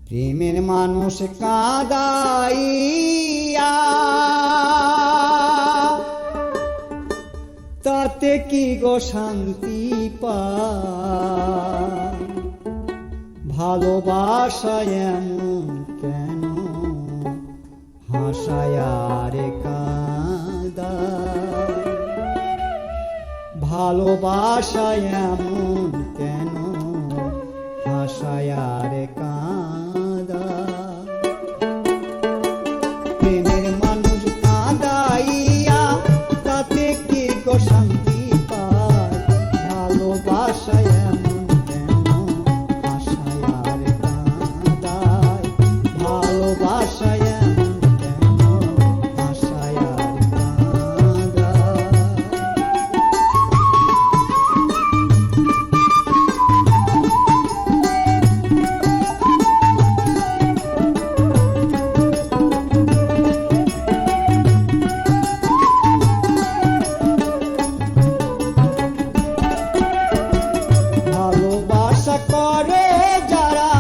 প্রেমের মানুষ কাঁদাইয়া তাতে কি গো শান্তি পায়? ভালোবাসা এমন কেন হাসায় আর কাঁদায়? ভালোবাসা এমন কেন হাসায় আর কাঁদায়? প্রেমের মানুষ কাঁদাইয়া তাতে কি গো শান্তি পায়? ভালোবাসা এমন কেন হাসায় আর কাঁদায়? ভালোবাসা এমন কেন হাসায় আর কাঁদায়? ভালোবাসা করে যারা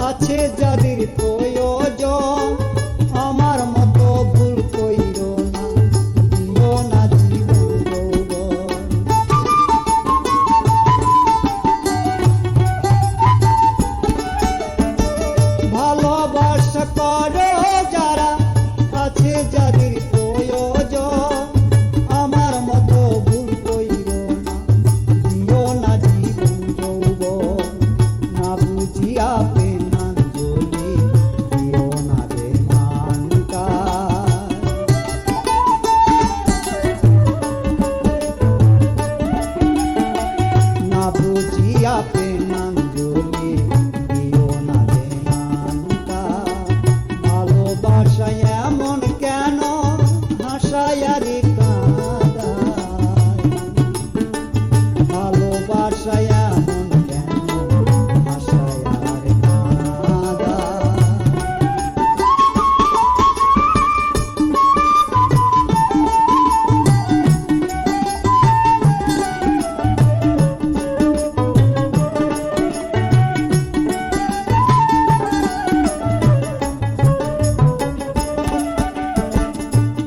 আছে যাদের প্রয়োজন, আমার মতো ভুল কইরো না, দিও না জীবন যৌবন। ভালোবাসা করে যারা আছে যাদের প্রয়োজন, আমার মতো ভুল কইরো না, দিও না জীবন যৌবন। না বুঝিয়া প্রেমাঞ্জলি দিও না রে মানকার। না বুঝিয়া প্রেমাঞ্জলি দিও না রে মানকার। ভালোবাসা এমন কেন হাসায় আর কাঁদায়? ভালোবাসা এমন কেন হাসায় আর কাঁদায়?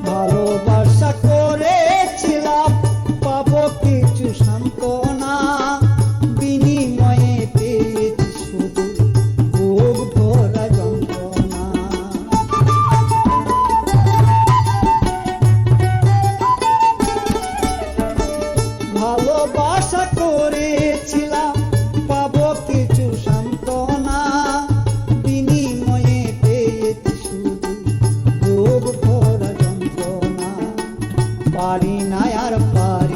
ভালোবাসা করেছিলাম পাবো কিছু সান্ত্বনা, বিনিময়ে পেয়েছি শুধু বুক ভরা যন্ত্রণা। ভালোবাসা করেছিলাম পাবো কিছু সান্ত্বনা, বিনিময়ে পেয়েছি শুধু বুক ভরা যন্ত্রণা। পারি না আর পারি